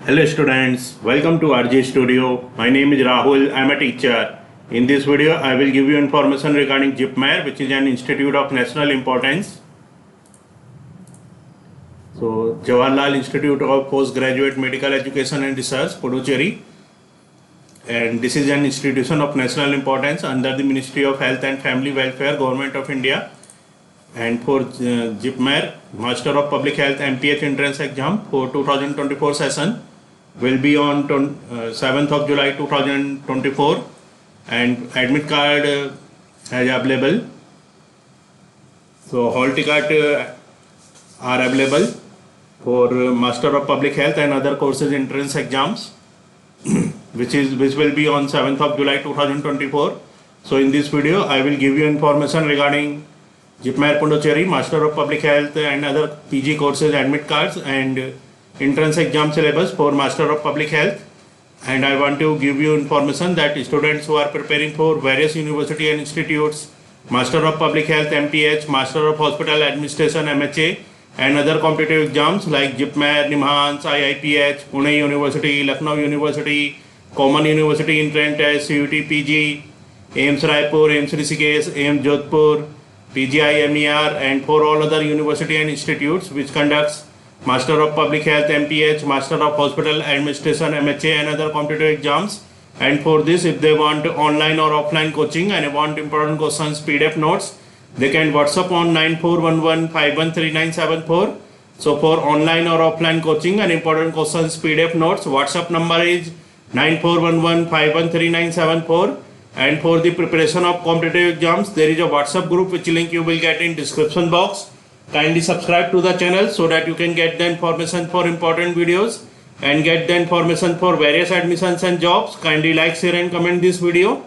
Hello students, welcome to RJ Studio. My name is Rahul, I am a teacher. In this video, I will give you information regarding JIPMER, which is an institute of national importance. So, Jawaharlal Institute of Postgraduate Medical Education and Research, Puducherry. And this is an institution of national importance under the Ministry of Health and Family Welfare, Government of India. And for JIPMER, Master of Public Health MPH entrance exam for 2024 session will be on 7th of July 2024, and admit card is available. So hall ticket are available for Master of Public Health and other courses entrance exams which will be on 7th of July 2024. So in this video I will give you information regarding JIPMER Puducherry, Master of Public Health and other PG courses admit cards and entrance exam syllabus for Master of Public Health. And I want to give you information that students who are preparing for various university and institutes, Master of Public Health MPH, Master of Hospital Administration MHA and other competitive exams like JIPMER, NIMHANS, IIPH, Pune University, Lucknow University, Common University Entrance Test, CUT PG, AIIMS Raipur, AIIMS Rishikesh, AIIMS Jodhpur, PGI MER, and for all other university and institutes which conducts Master of Public Health MPH, Master of Hospital Administration MHA and other competitive exams. And for this, if they want online or offline coaching and want important questions PDF notes, they can WhatsApp on 9411513974. So for online or offline coaching and important questions PDF notes, WhatsApp number is 9411513974. And for the preparation of competitive exams, there is a WhatsApp group which link you will get in description box. Kindly subscribe to the channel so that you can get the information for important videos and get the information for various admissions and jobs. Kindly like, share and comment this video.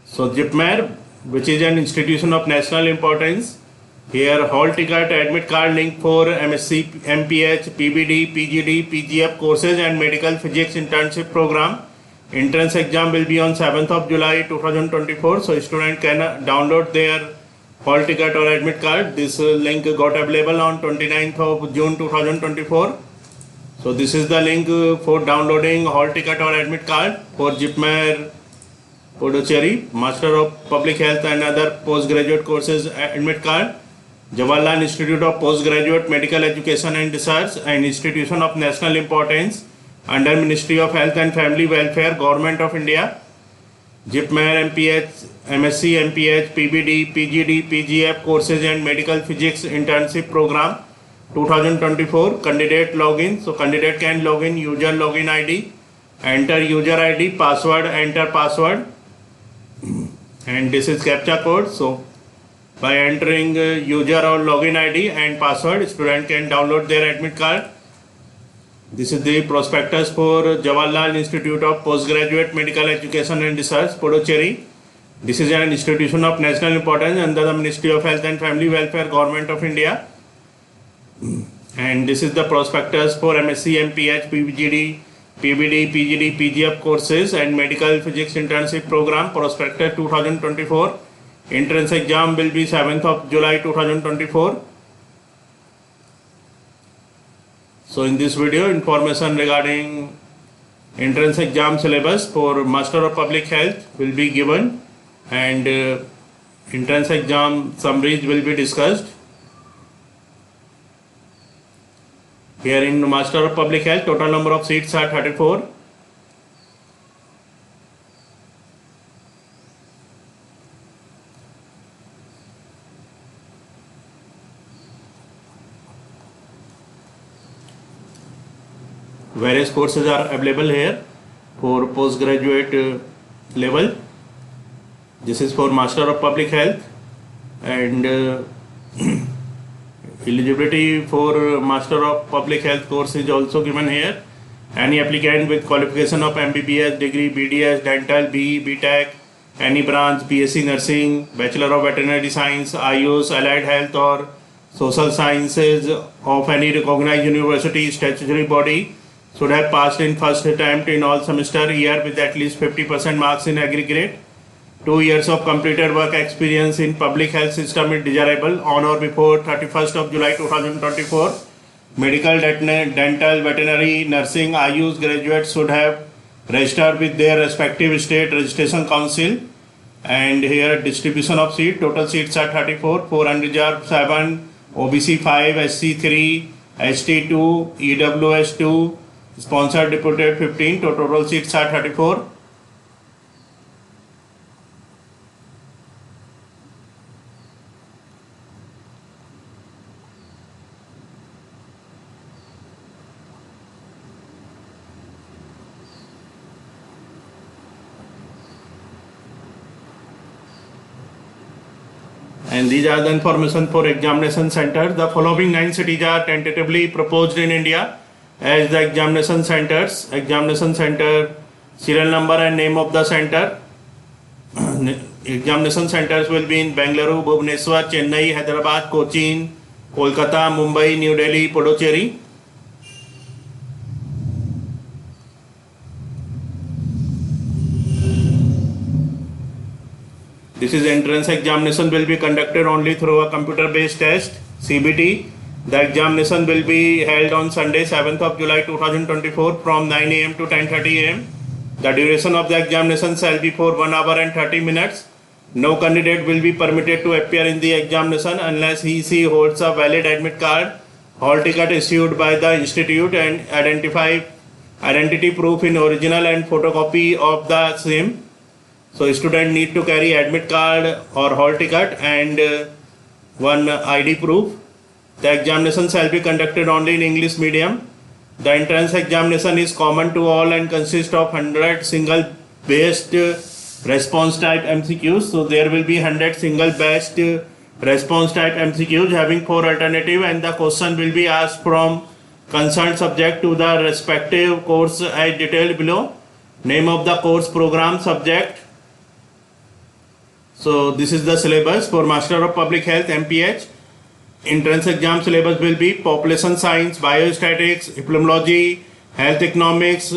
So JIPMER, which is an institution of national importance. Here hall ticket, admit card link for MSc, MPH, PBD, PGD, PGF courses and medical physics internship program. Entrance exam will be on 7th of July 2024. So student can download their hall ticket or admit card. This link got available on 29th of June 2024. So this is the link for downloading hall ticket or admit card for JIPMER Puducherry, Master of Public Health and other postgraduate courses admit card. Jawaharlal Institute of Postgraduate Medical Education and Research, an institution of national importance under Ministry of Health and Family Welfare, Government of India. JIPMER, MPH, MSc, MPH, PBD, PGD, PGF courses and medical physics internship program 2024. Candidate login. So candidate can log in, user login ID, enter user ID, password, enter password, and this is CAPTCHA code. So by entering user or login ID and password, student can download their admit card. This is the prospectus for Jawaharlal Institute of Postgraduate Medical Education and Research, Puducherry. This is an institution of national importance under the Ministry of Health and Family Welfare, Government of India. And this is the prospectus for MSc, MPH, PGD, PBD, PGD, PGF courses and medical physics internship program, prospectus 2024. Entrance exam will be 7th of July 2024. So in this video, information regarding entrance exam syllabus for Master of Public Health will be given, and entrance exam summaries will be discussed. Here in Master of Public Health, total number of seats are 34. Various courses are available here for postgraduate level. This is for Master of Public Health, and eligibility for Master of Public Health course is also given here. Any applicant with qualification of MBBS degree, BDS, Dental, BE, BTech, any branch, BSc Nursing, Bachelor of Veterinary Science, IUS, Allied Health or Social Sciences of any recognized university, statutory body should have passed in first attempt in all semester year with at least 50% marks in aggregate. 2 years of completed work experience in public health system is desirable on or before 31st of July 2024. Medical, dental, veterinary, nursing, IUs graduates should have registered with their respective state registration council. And here distribution of seat, total seats are 34, 4 unreserved 7, OBC 5, SC 3, ST 2, EWS 2, sponsored deputed 15, total seats are 34. And these are the information for examination center. The following 9 cities are tentatively proposed in India as the examination centers. Examination center, serial number and name of the center. Examination centers will be in Bengaluru, Bhubaneswar, Chennai, Hyderabad, Cochin, Kolkata, Mumbai, New Delhi, Puducherry. This is entrance examination will be conducted only through a computer based test, CBT. The examination will be held on Sunday 7th of July 2024 from 9 am to 10:30 am. The duration of the examination shall be for 1 hour and 30 minutes. No candidate will be permitted to appear in the examination unless he/she holds a valid admit card, hall ticket issued by the institute, and identity proof in original and photocopy of the same. So student need to carry admit card or hall ticket and one ID proof. The examination shall be conducted only in English medium. The entrance examination is common to all and consists of 100 single based response type MCQs. So there will be 100 single based response type MCQs having 4 alternative, and the question will be asked from concerned subject to the respective course as detailed below. Name of the course, program, subject. So this is the syllabus for Master of Public Health MPH. Entrance exam syllabus will be population science, biostatics, epidemiology, health economics,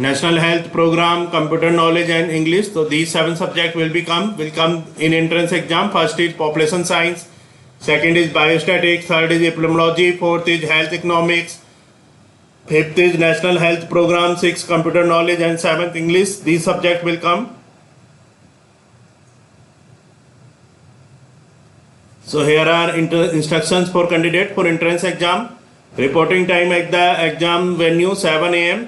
national health program, computer knowledge and English. So these 7 subjects will come in entrance exam. First is population science, second is biostatics, third is epidemiology, fourth is health economics, fifth is national health program, sixth computer knowledge and seventh English. These subjects will come. So here are instructions for candidate for entrance exam. Reporting time at the exam venue 7 am.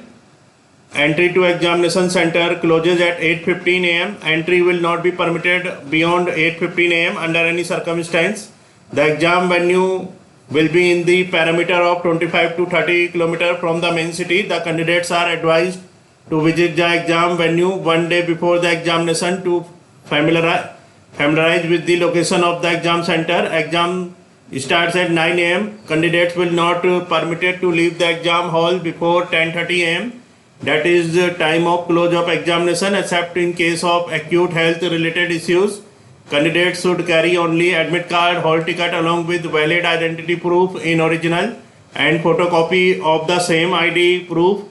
Entry to examination center closes at 8:15 am. Entry will not be permitted beyond 8:15 am under any circumstance. The exam venue will be in the perimeter of 25 to 30 km from the main city. The candidates are advised to visit the exam venue one day before the examination to familiarize with the location of the exam center. Exam starts at 9 am. Candidates will not permitted to leave the exam hall before 10:30 am. That is the time of close of examination, except in case of acute health related issues. Candidates should carry only admit card, hall ticket along with valid identity proof in original and photocopy of the same ID proof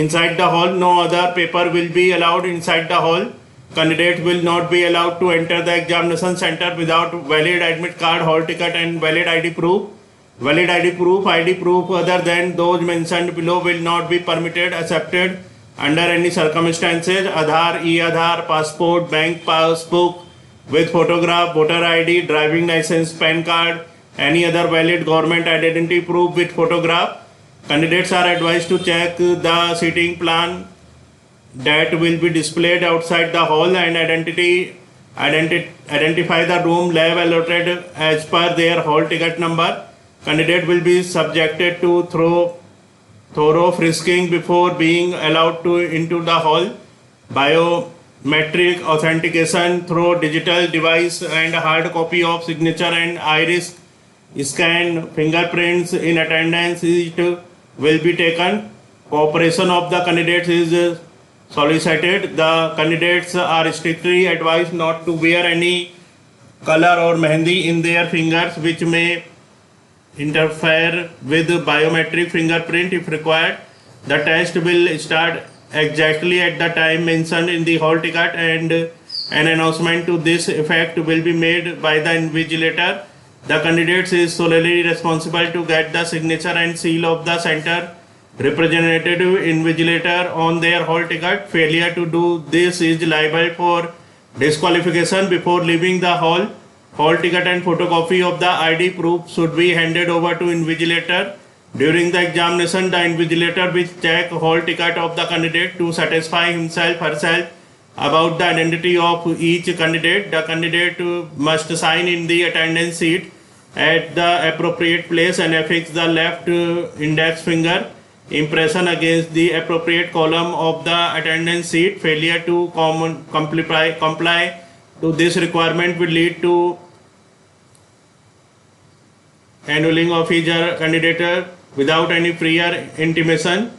inside the hall. No other paper will be allowed inside the hall. Candidate will not be allowed to enter the examination center without valid admit card, hall ticket and valid ID proof. Valid ID proof other than those mentioned below will not be permitted, accepted under any circumstances. Aadhaar, e-Aadhaar, passport, bank passbook with photograph, voter ID, driving license, PAN card, any other valid government identity proof with photograph. Candidates are advised to check the seating plan that will be displayed outside the hall and identify the room lab allotted as per their hall ticket number. Candidate will be subjected to thorough frisking before being allowed into the hall. Biometric authentication through digital device and hard copy of signature and iris scan, fingerprints in attendance will be taken. Cooperation of the candidates is solicited. The candidates are strictly advised not to wear any color or mehendi in their fingers which may interfere with biometric fingerprint if required. The test will start exactly at the time mentioned in the hall ticket and An announcement to this effect will be made by the invigilator. The candidate is solely responsible to get the signature and seal of the center representative invigilator on their hall ticket. Failure to do this is liable for disqualification before leaving the hall. Hall ticket and photocopy of the ID proof should be handed over to invigilator. During the examination, the invigilator will check hall ticket of the candidate to satisfy herself about the identity of each candidate. The candidate must sign in the attendance sheet at the appropriate place and affix the left index finger impression against the appropriate column of the attendance sheet. Failure to comply to this requirement will lead to annulling of his candidature without any prior intimation.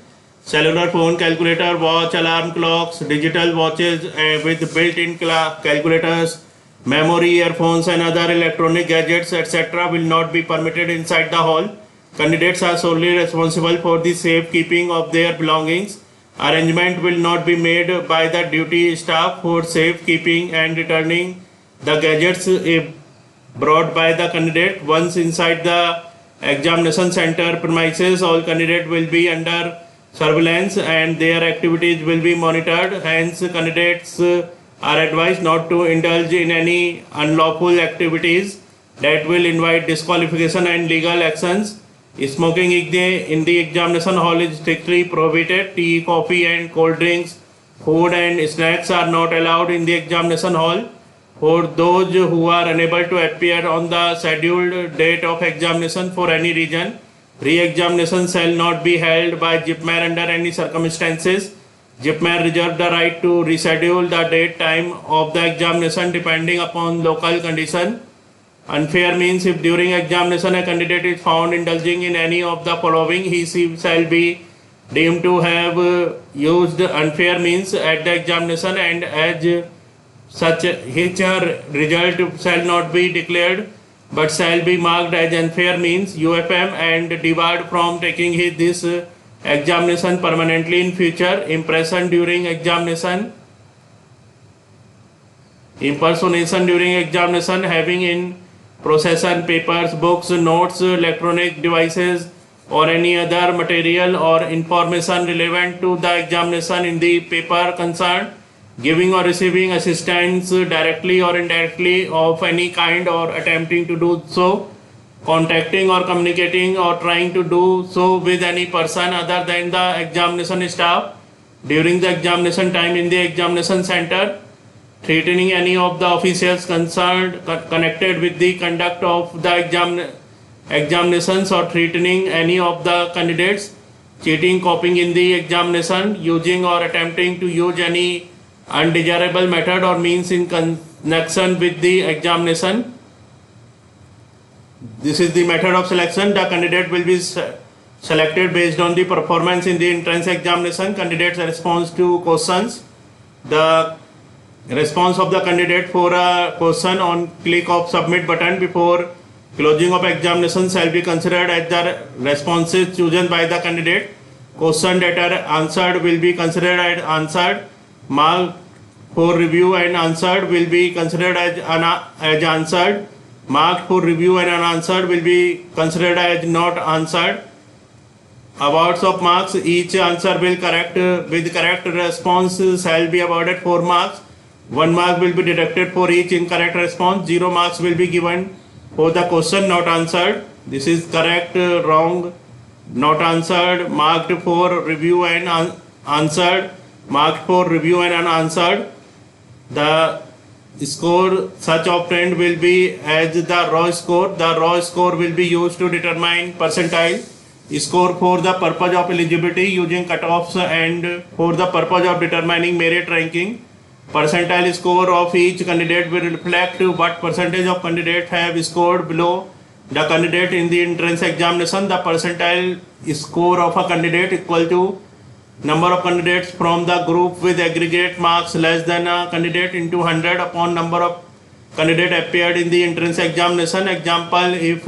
Cellular phone, calculator, watch, alarm clocks, digital watches with built-in calculators, memory, earphones and other electronic gadgets, etc. will not be permitted inside the hall. Candidates are solely responsible for the safekeeping of their belongings. Arrangement will not be made by the duty staff for safekeeping and returning the gadgets brought by the candidate. Once inside the examination center premises, all candidates will be under surveillance and their activities will be monitored. Hence, candidates are advised not to indulge in any unlawful activities that will invite disqualification and legal actions. Smoking in the examination hall is strictly prohibited. Tea, coffee and cold drinks, food and snacks are not allowed in the examination hall. For those who are unable to appear on the scheduled date of examination for any reason, re-examination shall not be held by JIPMER under any circumstances. JIPMER reserves the right to reschedule the date time of the examination depending upon local condition. Unfair means if during examination a candidate is found indulging in any of the following, he shall be deemed to have used unfair means at the examination and as such his result shall not be declared but shall be marked as unfair means UFM and debarred from taking this examination permanently in future. Impression during examination, impersonation during examination, having in possession papers, books, notes, electronic devices or any other material or information relevant to the examination in the paper concerned, giving or receiving assistance directly or indirectly of any kind or attempting to do so, contacting or communicating or trying to do so with any person other than the examination staff during the examination time in the examination center, threatening any of the officials concerned connected with the conduct of the examinations or threatening any of the candidates, cheating, copying in the examination, using or attempting to use any undesirable method or means in connection with the examination. This is the method of selection. The candidate will be selected based on the performance in the entrance examination, candidate's response to questions. The response of the candidate for a question on click of submit button before closing of examination shall be considered as the responses chosen by the candidate. Question that are answered will be considered as answered. Mark for review and answered will be considered as answered. Marked for review and unanswered will be considered as not answered. Awards of marks, each answer will with correct response shall be awarded 4 marks. 1 mark will be deducted for each incorrect response. 0 marks will be given for the question not answered. This is correct, wrong, not answered, marked for review and answered, marked for review and unanswered. The score such obtained will be as the raw score. The raw score will be used to determine percentile score for the purpose of eligibility using cutoffs and for the purpose of determining merit ranking. Percentile score of each candidate will reflect what percentage of candidates have scored below the candidate in the entrance examination. The percentile score of a candidate equal to number of candidates from the group with aggregate marks less than a candidate into 100 upon number of candidates appeared in the entrance examination. Example, if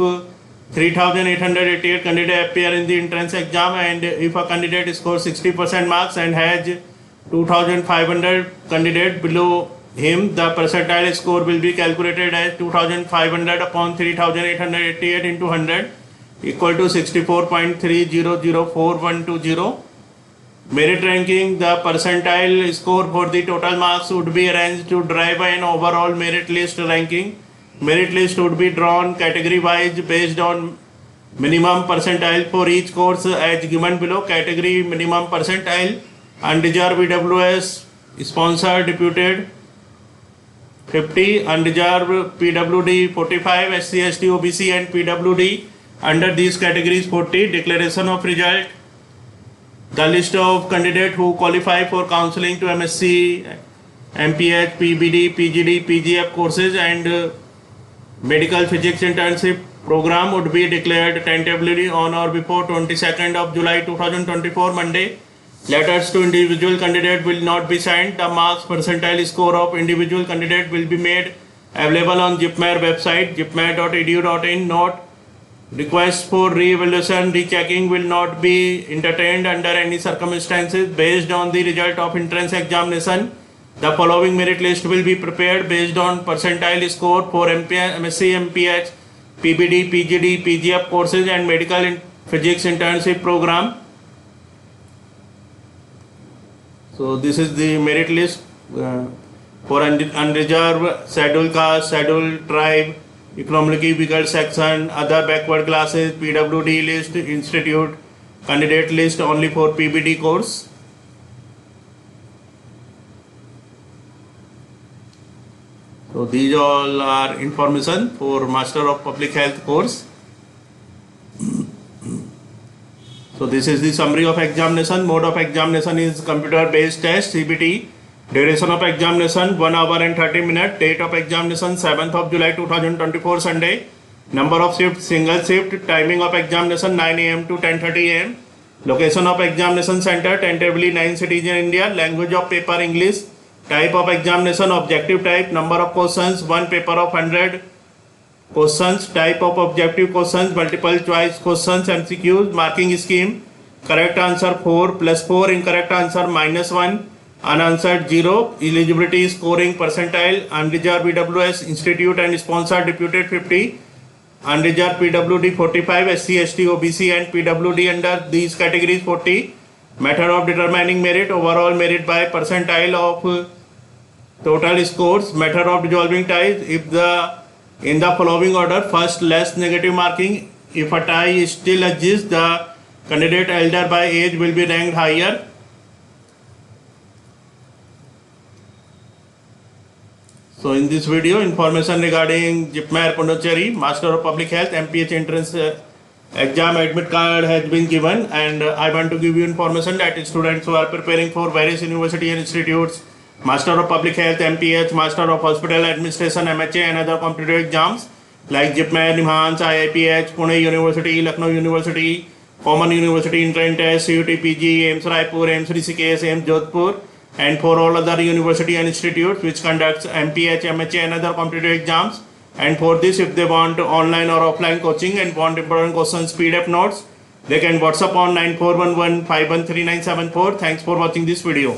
3,888 candidates appear in the entrance exam and if a candidate scores 60% marks and has 2,500 candidates below him, the percentile score will be calculated as 2500 upon 3888 into 100 equal to 64.300420. Merit ranking, the percentile score for the total marks would be arranged to derive an overall merit list ranking. Merit list would be drawn category wise based on minimum percentile for each course as given below. Category minimum percentile: undeserved EWS, sponsored deputed 50, undeserved PWD 45, SC, ST, OBC and PWD under these categories 40. Declaration of result: the list of candidates who qualify for counseling to MSc, MPH, PBD, PGD, PGF courses and medical physics internship program would be declared tentatively on or before 22nd of July 2024 Monday. Letters to individual candidate will not be signed. The marks percentile score of individual candidate will be made available on JIPMER website jipmer.edu.in. Note: requests for re-evaluation, rechecking will not be entertained under any circumstances. Based on the result of entrance examination, the following merit list will be prepared based on percentile score for MSc, MPH, PBD, PGD, PGF courses and medical physics internship program. So this is the merit list for unreserved, scheduled caste, scheduled tribe, economically weaker section, other backward classes, PWD list, institute, candidate list only for PBD course. So these all are information for Master of Public Health course. So this is the summary of examination. Mode of examination is computer based test, CBT. Duration of examination 1 hour and 30 minutes. Date of examination 7th of July 2024 Sunday. Number of shifts single shift. Timing of examination 9 am to 10:30 am. Location of examination center tentatively 9 cities in India. Language of paper English. Type of examination objective type. Number of questions 1 paper of 100 questions. Type of objective questions multiple choice questions, MCQs. Marking scheme: correct answer 4 plus 4, incorrect answer -1, unanswered 0. Eligibility scoring percentile: unreserved EWS, institute and sponsored deputed 50, unreserved PWD 45, SC, ST, OBC and PWD under these categories 40. Method of determining merit: overall merit by percentile of total scores. Method of dissolving ties: in the following order. First, less negative marking. If a tie still exists, the candidate elder by age will be ranked higher. So in this video, information regarding JIPMER Pondicherry Master of Public Health MPH entrance exam admit card has been given, and I want to give you information that students who are preparing for various university and institutes, Master of Public Health, MPH, Master of Hospital Administration, MHA and other competitive exams like JIPMER, NIMHANS, IIPH, Pune University, Lucknow University, Common University Entrance Test, CUT PG, AIIMS Raipur, AIIMS Rishikesh, AIIMS Jodhpur, and for all other university and institutes which conducts MPH, MHA and other competitive exams. And for this, if they want online or offline coaching and want important questions PDF notes, they can WhatsApp on 9411 513974. Thanks for watching this video.